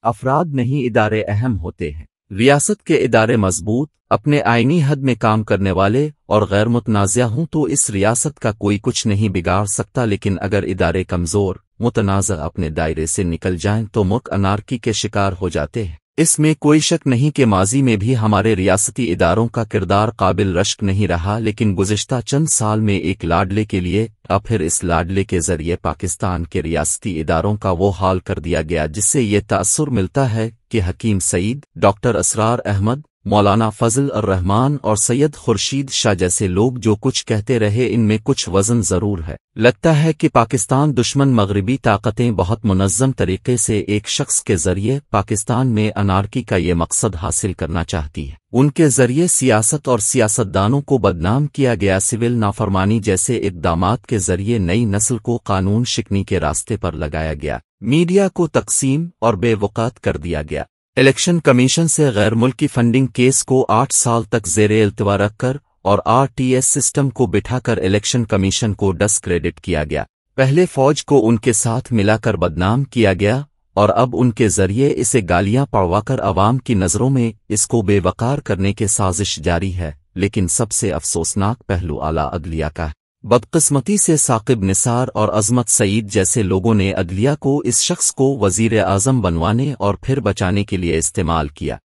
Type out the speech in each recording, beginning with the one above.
افراد نہیں ادارے اہم ہوتے ہیں۔ ریاست کے ادارے مضبوط، اپنے آئینی حد میں کام کرنے والے اور غیر متنازع ہوں تو اس ریاست کا کوئی کچھ نہیں بگاڑ سکتا، لیکن اگر ادارے کمزور، متنازع اپنے دائرے سے نکل جائیں تو ملک انارکی کے شکار ہو جاتے ہیں۔ اس میں کوئی شک نہیں کہ ماضی میں بھی ہمارے ریاستی اداروں کا کردار قابل رشک نہیں رہا، لیکن گزشتہ چند سال میں ایک لاڈلے کے لیے پھر اس لاڈلے کے ذریعے پاکستان کے ریاستی اداروں کا وہ حال کر دیا گیا جس سے یہ تاثر ملتا ہے کہ حکیم سعید، ڈاکٹر اسرار احمد، مولانا فضل الرحمان اور سید خورشید شاہ جیسے لوگ جو کچھ کہتے رہے ان میں کچھ وزن ضرور ہے۔ لگتا ہے کہ پاکستان دشمن مغربی طاقتیں بہت منظم طریقے سے ایک شخص کے ذریعے پاکستان میں انارکی کا یہ مقصد حاصل کرنا چاہتی ہے۔ ان کے ذریعے سیاست اور سیاستدانوں کو بدنام کیا گیا، سول نافرمانی جیسے اقدامات کے ذریعے نئی نسل کو قانون شکنی کے راستے پر لگایا گیا، میڈیا کو تقسیم اور بے وقات کر دیا گیا، الیکشن کمیشن سے غیر ملکی فنڈنگ کیس کو 8 سال تک زیر التوا رکھ کر اور RTS سسٹم کو بٹھا کر الیکشن کمیشن کو ڈسکریڈٹ کیا گیا۔ پہلے فوج کو ان کے ساتھ ملا کر بدنام کیا گیا اور اب ان کے ذریعے اسے گالیاں پڑوا کر عوام کی نظروں میں اس کو بے وقار کرنے کی سازش جاری ہے۔ لیکن سب سے افسوسناک پہلو اعلیٰ عدلیہ کا ہے۔ بدقسمتی سے ثاقب نثار اور عظمت سعید جیسے لوگوں نے عدلیہ کو اس شخص کو وزیر اعظم بنوانے اور پھر بچانے کے لیے استعمال کیا۔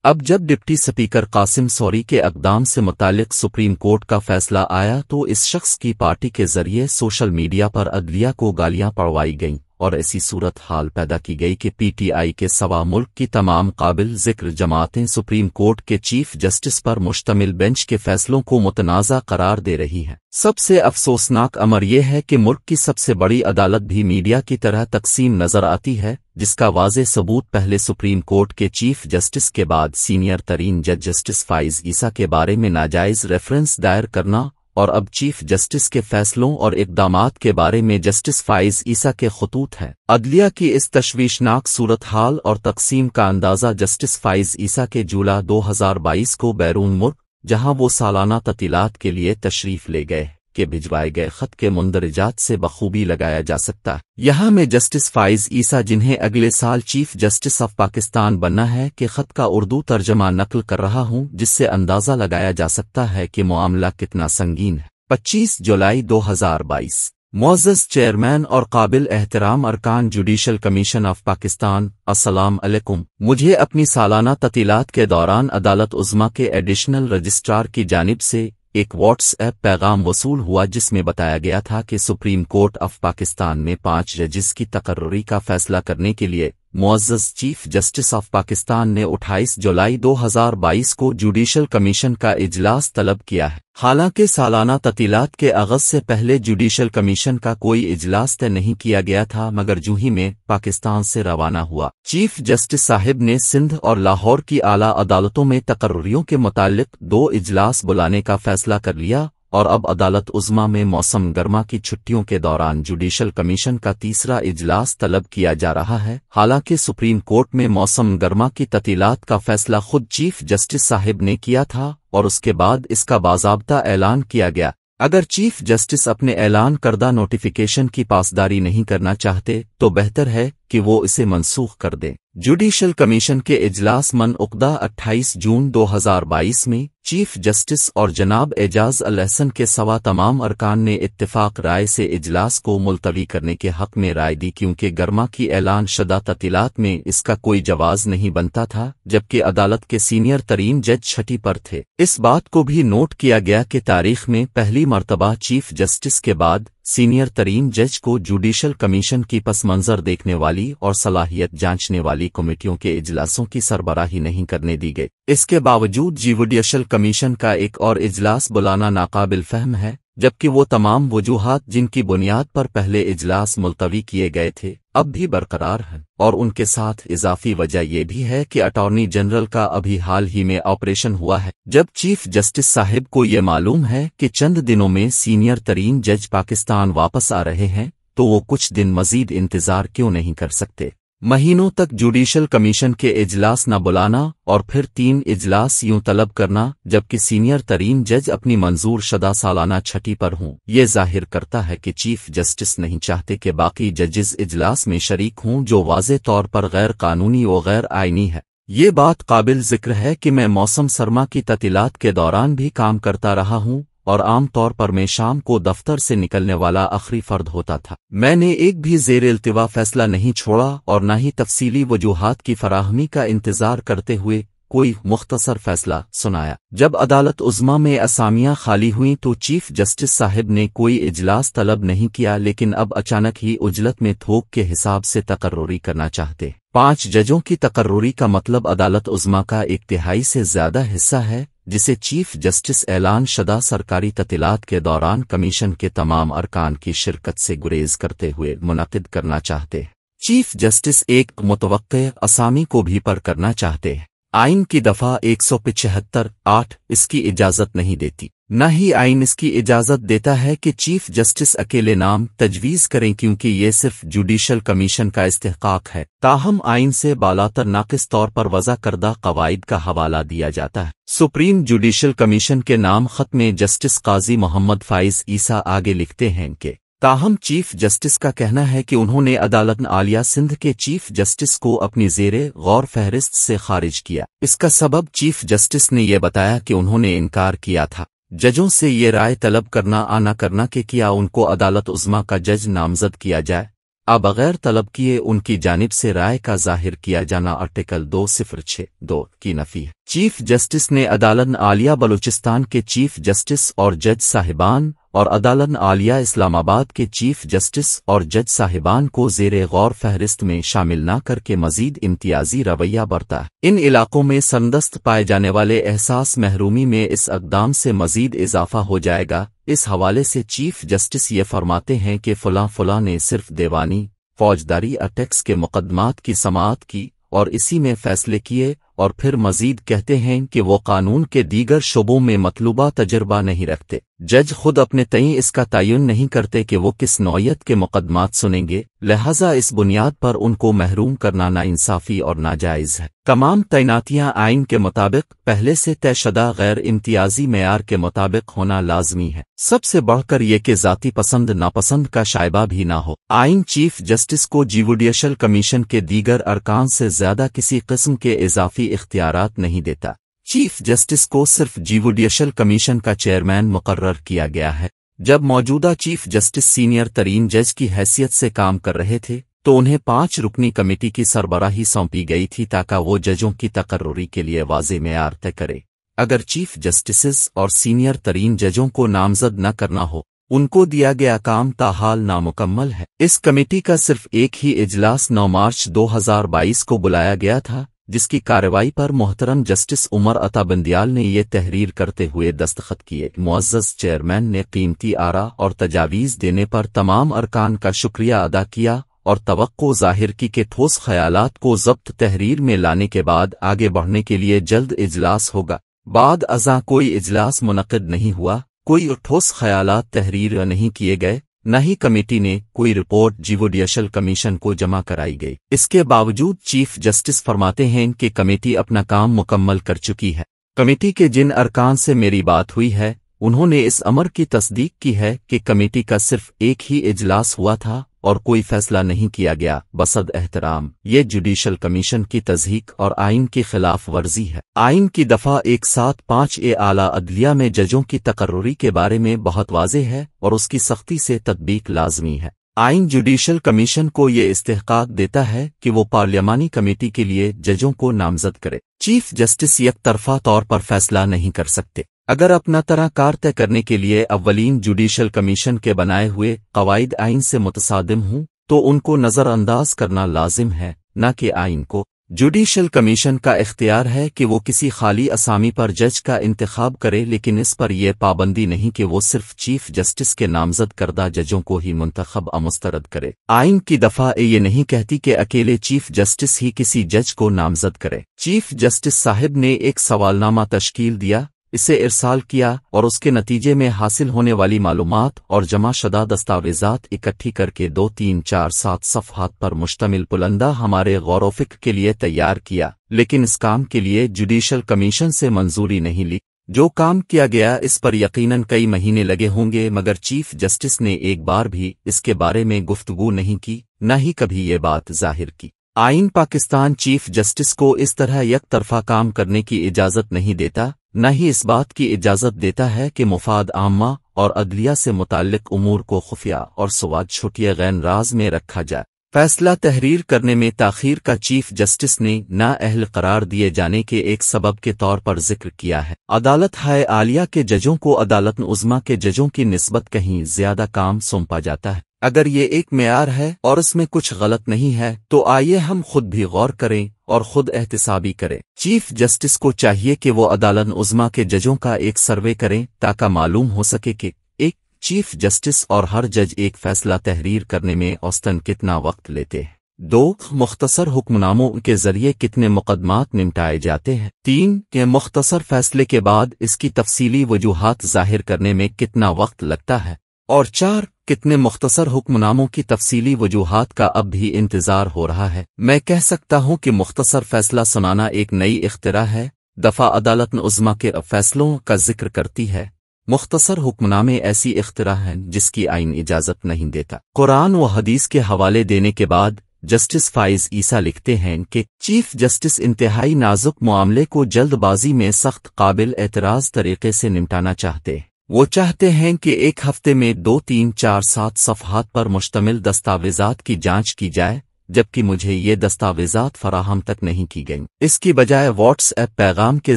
اب جب ڈپٹی سپیکر قاسم سوری کے اقدام سے متعلق سپریم کورٹ کا فیصلہ آیا تو اس شخص کی پارٹی کے ذریعے سوشل میڈیا پر عدلیہ کو گالیاں پڑوائی گئیں اور ایسی صورتحال پیدا کی گئی کہ PTI کے سوا ملک کی تمام قابل ذکر جماعتیں سپریم کورٹ کے چیف جسٹس پر مشتمل بینچ کے فیصلوں کو متنازع قرار دے رہی ہیں۔ سب سے افسوسناک امر یہ ہے کہ ملک کی سب سے بڑی عدالت بھی میڈیا کی طرح تقسیم نظر آتی ہے، جس کا واضح ثبوت پہلے سپریم کورٹ کے چیف جسٹس کے بعد سینئر ترین جج جسٹس فائز عیسیٰ کے بارے میں ناجائز ریفرنس دائر کرنا اور اب چیف جسٹس کے فیصلوں اور اقدامات کے بارے میں جسٹس فائز عیسیٰ کے خطوط ہیں۔ عدلیہ کی اس تشویشناک صورتحال اور تقسیم کا اندازہ جسٹس فائز عیسیٰ کے جولائی 2022 کو بیرون ملک، جہاں وہ سالانہ تعطیلات کے لیے تشریف لے گئے، کے بھجوائے گئے خط کے مندرجات سے بخوبی لگایا جا سکتا ہے۔ یہاں میں جسٹس فائز عیسیٰ، جنہیں اگلے سال چیف جسٹس آف پاکستان بننا ہے، کے خط کا اردو ترجمہ نقل کر رہا ہوں، جس سے اندازہ لگایا جا سکتا ہے کہ معاملہ کتنا سنگین ہے۔ 25 جولائی 2022۔ معزز چیئرمین اور قابل احترام ارکان جوڈیشل کمیشن آف پاکستان، السلام علیکم۔ مجھے اپنی سالانہ تعطیلات کے دوران عدالت عظمیٰ کے ایڈیشنل رجسٹرار کی جانب سے ایک واٹس ایپ پیغام وصول ہوا جس میں بتایا گیا تھا کہ سپریم کورٹ آف پاکستان میں 5 ججز کی تقرری کا فیصلہ کرنے کے لیے معزز چیف جسٹس آف پاکستان نے 28 جولائی 2022 کو جوڈیشل کمیشن کا اجلاس طلب کیا ہے۔ حالانکہ سالانہ تعطیلات کے آغاز سے پہلے جوڈیشل کمیشن کا کوئی اجلاس طے نہیں کیا گیا تھا، مگر جو ہی میں پاکستان سے روانہ ہوا، چیف جسٹس صاحب نے سندھ اور لاہور کی اعلیٰ عدالتوں میں تقرریوں کے متعلق 2 اجلاس بلانے کا فیصلہ کر لیا اور اب عدالت عظمیٰ میں موسم گرما کی چھٹیوں کے دوران جوڈیشل کمیشن کا تیسرا اجلاس طلب کیا جا رہا ہے۔ حالانکہ سپریم کورٹ میں موسم گرما کی تعطیلات کا فیصلہ خود چیف جسٹس صاحب نے کیا تھا اور اس کے بعد اس کا باضابطہ اعلان کیا گیا۔ اگر چیف جسٹس اپنے اعلان کردہ نوٹیفیکیشن کی پاسداری نہیں کرنا چاہتے تو بہتر ہے کہ وہ اسے منسوخ کر دیں۔ جوڈیشل کمیشن کے اجلاس منعقدہ 28 جون 2022 میں چیف جسٹس اور جناب اعجاز الاحسن کے سوا تمام ارکان نے اتفاق رائے سے اجلاس کو ملتوی کرنے کے حق میں رائے دی، کیونکہ گرما کی اعلان شدہ تعطیلات میں اس کا کوئی جواز نہیں بنتا تھا، جبکہ عدالت کے سینئر ترین جج چھٹی پر تھے۔ اس بات کو بھی نوٹ کیا گیا کہ تاریخ میں پہلی مرتبہ چیف جسٹس کے بعد سینئر ترین جج کو جوڈیشل کمیشن کی پس منظر دیکھنے والی اور صلاحیت جانچنے والی کمیٹیوں کے اجلاسوں کی سربراہی نہیں کرنے دی گئی۔ اس کے باوجود جوڈیشل کمیشن کا ایک اور اجلاس بلانا ناقابل فہم ہے، جبکہ وہ تمام وجوہات جن کی بنیاد پر پہلے اجلاس ملتوی کیے گئے تھے اب بھی برقرار ہیں، اور ان کے ساتھ اضافی وجہ یہ بھی ہے کہ اٹارنی جنرل کا ابھی حال ہی میں آپریشن ہوا ہے۔ جب چیف جسٹس صاحب کو یہ معلوم ہے کہ چند دنوں میں سینئر ترین جج پاکستان واپس آ رہے ہیں تو وہ کچھ دن مزید انتظار کیوں نہیں کر سکتے؟ महीनों तक जुडिशल कमीशन के इजलास न बुलाना और फिर 3 इजलास यूं तलब करना जबकि सीनियर तरीन जज अपनी मंजूर शुदा सालाना छठी पर हों, ये जाहिर करता है कि चीफ जस्टिस नहीं चाहते कि बाकी जजेस इजलास में शरीक हों, जो वाज़े तौर पर गैर कानूनी और गैर आईनी है। ये बात काबिल जिक्र है कि मैं मौसम सरमा की ततीलात के दौरान भी काम करता रहा हूं और आम तौर पर मैं शाम को दफ्तर से निकलने वाला आखिरी फर्द होता था। मैंने एक भी ज़ेर इल्तिवा फैसला नहीं छोड़ा और न ही तफसीली वजूहात की फराहमी का इंतजार करते हुए कोई मुख्तसर फैसला सुनाया। जब अदालत उज़्मा में असामियां खाली हुईं तो चीफ जस्टिस साहिब ने कोई इजलास तलब नहीं किया, लेकिन अब अचानक ही उजलत में थोक के हिसाब से तकर्रुरी करना चाहते। 5 जजों की तकर्रुरी का मतलब अदालत उज़्मा का 1/3 से ज्यादा हिस्सा है, जिसे चीफ जस्टिस ऐलान शुदा सरकारी ततीलात के दौरान कमीशन के तमाम अरकान की शिरकत से गुरेज करते हुए मुनक़िद करना चाहते। चीफ जस्टिस एक मुतवक्के असामी को भी पर करना चाहते हैं। आइन की दफ़ा 175(8) इसकी इजाज़त नहीं देती। न ही आइन इसकी इजाज़त देता है कि चीफ जस्टिस अकेले नाम तजवीज़ करें, क्योंकि ये सिर्फ जुडिशल कमीशन का इस्तेहकाक है। ताहम आइन से बालातर नाक़िस तौर पर वज़ा करदा क़वाइद का हवाला दिया जाता है। सुप्रीम जुडिशल कमीशन के नाम ख़त में जस्टिस काजी मोहम्मद फ़ाइज़ ईसा आगे लिखते हैं कि ताहम चीफ जस्टिस का कहना है कि उन्होंने अदालत आलिया सिंध के चीफ जस्टिस को अपनी ज़ेरे गौर फहरिस्त से खारिज किया। इसका सबब चीफ जस्टिस ने यह बताया कि उन्होंने इनकार किया था जजों से ये राय तलब करना आना करना कि क्या उनको अदालत उज़्मा का जज नामजद किया जाए, बगैर तलब किए उनकी जानिब से राय का जाहिर किया जाना आर्टिकल 206(2) की नफी है। चीफ जस्टिस ने अदालत आलिया बलूचिस्तान के चीफ जस्टिस और जज साहिबान और अदालत आलिया इस्लामाबाद के चीफ जस्टिस और जज साहिबान को ज़ेरे गौर फहरिस्त में शामिल न करके मजीद इम्तियाजी रवैया बरता है। इन इलाकों में सरदस्त पाए जाने वाले एहसास महरूमी में इस इक़दाम से मजीद इजाफा हो जाएगा। इस हवाले से चीफ जस्टिस ये फरमाते हैं कि फलां ने सिर्फ देवानी फौजदारी टैक्स के मुकदमात की समाअत की और इसी में फैसले किए, और फिर मजीद कहते हैं कि वो कानून के दीगर शोबों में मतलूबा तजर्बा नहीं रखते। जज खुद अपने तय इसका तयन नहीं करते कि वो किस नौयत के मुकदमात सुनेंगे, लिहाजा इस बुनियाद पर उनको महरूम करना नाइंसाफी और नाजायज़ है। तमाम तैनातियां आइन के मुताबिक पहले से तयशुदा गैर इम्तियाजी मेयार के मुताबिक होना लाजमी है। सबसे बढ़कर ये कि ज़ाती पसंद नापसंद का शायबा भी ना हो। आइन चीफ जस्टिस को जुडिशल कमीशन के दीगर अरकान से ज्यादा किसी किस्म के इजाफी इख्तियारात नहीं देता। चीफ जस्टिस को सिर्फ जुडिशल कमीशन का चेयरमैन मुकर्रर किया गया है। जब मौजूदा चीफ जस्टिस सीनियर तरीन जज की हैसियत से काम कर रहे थे तो उन्हें 5 रुकनी कमेटी की सरबराही सौंपी गई थी ताकि वो जजों की तकर्रुरी के लिए वाज़े मेयार तय करे। अगर चीफ जस्टिस और सीनियर तरीन जजों को नामजद न करना हो, उनको दिया गया काम ताहाल नामुकम्मल है। इस कमेटी का सिर्फ एक ही इजलास 9 मार्च 2022 को बुलाया गया था, जिसकी कार्रवाई पर मोहतरम जस्टिस उमर अता बंदियाल ने ये तहरीर करते हुए दस्तखत किए। मुअज़्ज़ज़ चेयरमैन ने कीमती आरा और तजावीज़ देने पर तमाम अरकान का शुक्रिया अदा किया और तवक्को ज़ाहिर की कि ठोस ख़यालात को ज़ब्त तहरीर में लाने के बाद आगे बढ़ने के लिए जल्द इजलास होगा। बाद अज़ा कोई इजलास मुनक़िद नहीं हुआ, कोई ठोस ख़यालात तहरीर नहीं किए गए, न ही कमेटी ने कोई रिपोर्ट जुडिशल कमीशन को जमा कराई गई। इसके बावजूद चीफ जस्टिस फरमाते हैं कि कमेटी अपना काम मुकम्मल कर चुकी है। कमेटी के जिन अरकान से मेरी बात हुई है उन्होंने इस अमर की तस्दीक की है कि कमेटी का सिर्फ एक ही इजलास हुआ था और कोई फैसला नहीं किया गया। बसद एहतराम ये जुडिशल कमीशन की तज़हीक और आइन की खिलाफ वर्जी है। आइन की दफ़ा 175 आला अदलिया में जजों की तकर्रुरी के बारे में बहुत वाज़ेह है और उसकी सख्ती से तत्बीक लाजमी है। आइन जुडिशल कमीशन को ये इस्तेहकाक देता है कि वो पार्लियामानी कमेटी के लिए जजों को नामजद करे। चीफ जस्टिस एक तरफा तौर पर फैसला नहीं कर सकते। अगर अपना तरह कार तय करने के लिए अव्वलीन जुडिशल कमीशन के बनाए हुए क़वाइद आइन से मुतसादिम हों तो उनको नज़रअंदाज करना लाजिम है, न कि आइन को। जुडिशल कमीशन का इख्तियार है कि वो किसी खाली असामी पर जज का इंतखाब करे, लेकिन इस पर यह पाबंदी नहीं कि वो सिर्फ चीफ जस्टिस के नामजद करदा जजों को ही मुंतखब मुस्तरद करे। आइन की दफ़ा ये नहीं कहती कि अकेले चीफ जस्टिस ही किसी जज को नामजद करे। चीफ जस्टिस साहिब ने एक सवालनामा तश्कील दिया। इसे इरसाल किया और उसके नतीजे में हासिल होने वाली मालूमात और जमा शुदा दस्तावेज़ात इकट्ठी करके 2-3-4-7 सफ़हात पर मुश्तमिल पुलंदा हमारे गौर-ओ-फ़िक्र के लिए तैयार किया, लेकिन इस काम के लिए जुडिशल कमीशन से मंजूरी नहीं ली। जो काम किया गया इस पर यकीनन कई महीने लगे होंगे, मगर चीफ जस्टिस ने एक बार भी इसके बारे में गुफ्तगू नहीं की, न ही कभी ये बात जाहिर की। आईन पाकिस्तान चीफ जस्टिस को इस तरह एक तरफा काम करने की इजाज़त नहीं देता, न ही इस बात की इजाज़त देता है कि मुफाद आम्मा और अदलिया से मुताल्लिक उमूर को खुफिया और सवाद छुटिया गैर राज में रखा जाए। फैसला तहरीर करने में ताख़ीर का चीफ जस्टिस ने नाअहल करार दिए जाने के एक सबब के तौर पर जिक्र किया है। अदालत हाय आलिया के जजों को अदालत उज़्मा के जजों की निस्बत कहीं ज्यादा काम सौंपा जाता है। अगर ये एक मेयार है और इसमें कुछ गलत नहीं है तो आइए हम खुद भी गौर करें और खुद एहतिसाबी करें। चीफ जस्टिस को चाहिए कि वो अदालत उज़्मा के जजों का एक सर्वे करें ताकि मालूम हो सके कि एक चीफ जस्टिस और हर जज एक फैसला तहरीर करने में औसतन कितना वक्त लेते हैं। 2. मुख्तसर हुक्मनामों के जरिए कितने मुकदमात निपटाए जाते हैं। 3. के मुख्तसर फैसले के बाद इसकी तफसीली वजूहात जाहिर करने में कितना वक्त लगता है। और 4. कितने मुख्तसर हुक्मनामों की तफसीली वजूहात का अब भी इंतजार हो रहा है। मैं कह सकता हूं कि मुख्तसर फैसला सुनाना एक नई इख्तिरा है। दफा अदालत उज़्मा के फैसलों का जिक्र करती है। मुख्तसर हुक्मनामे ऐसी इख्तिरा है जिसकी आईन इजाज़त नहीं देता। कुरान व हदीस के हवाले देने के बाद जस्टिस फाइज ईसा लिखते हैं कि चीफ जस्टिस इंतहाई नाजुक मामले को जल्दबाजी में सख्त काबिल एतराज़ तरीके से निपटाना चाहते हैं। वो चाहते हैं कि एक हफ्ते में 2-3-4-7 सफ़हात पर मुश्तमिल दस्तावेज़ात की जांच की जाए, जबकि मुझे ये दस्तावेज़ात फराहम तक नहीं की गईं। इसकी बजाय व्हाट्सएप पैगाम के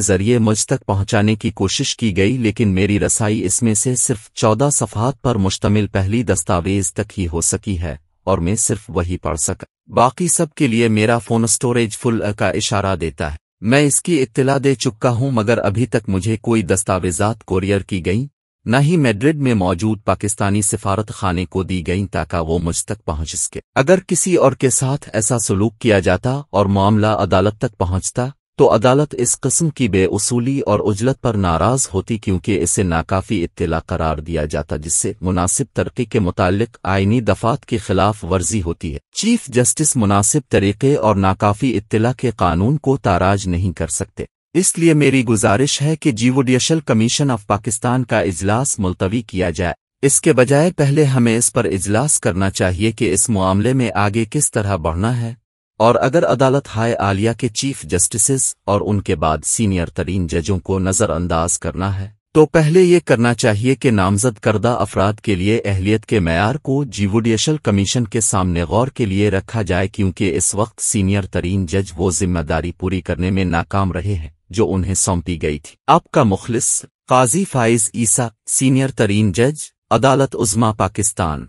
जरिए मुझ तक पहुंचाने की कोशिश की गई, लेकिन मेरी रसाई इसमें से सिर्फ 14 सफ़हात पर मुश्तमिल पहली दस्तावेज़ तक ही हो सकी है और मैं सिर्फ वही पढ़ सका। बाकी सब के लिए मेरा फ़ोन स्टोरेज फुल का इशारा देता है। मैं इसकी इत्तला दे चुका हूं, मगर अभी तक मुझे कोई दस्तावेज़ात कोरियर की गईं, न ही मैड्रिड में मौजूद पाकिस्तानी सिफारत खाने को दी गईं ताकि वो मुझ तक पहुंच सके। अगर किसी और के साथ ऐसा सलूक किया जाता और मामला अदालत तक पहुंचता तो अदालत इस किस्म की बेउसूली और उजलत पर नाराज होती, क्योंकि इसे नाकाफी इत्तला करार दिया जाता, जिससे मुनासिब तरक्की के मुताल्लिक आईनी दफात की खिलाफ वर्जी होती है। चीफ जस्टिस मुनासिब तरीके और नाकाफी इत्तला के कानून को ताराज नहीं कर सकते। इसलिए मेरी गुजारिश है कि जुडिशल कमीशन ऑफ पाकिस्तान का इजलास मुलतवी किया जाए। इसके बजाय पहले हमें इस पर इजलास करना चाहिए कि इस मामले में आगे किस तरह बढ़ना है, और अगर अदालत हाय आलिया के चीफ जस्टिस और उनके बाद सीनियर तरीन जजों को नज़रअंदाज करना है तो पहले ये करना चाहिए कि नामजद करदा अफराद के लिए अहलियत के मेयार को जुडिशल कमीशन के सामने गौर के लिए रखा जाए, क्योंकि इस वक्त सीनियर तरीन जज वो जिम्मेदारी पूरी करने में नाकाम रहे हैं जो उन्हें सौंपी गई थी। आपका मुखलिस काजी फाइज ईसा, सीनियर तरीन जज, अदालत उज़्मा पाकिस्तान।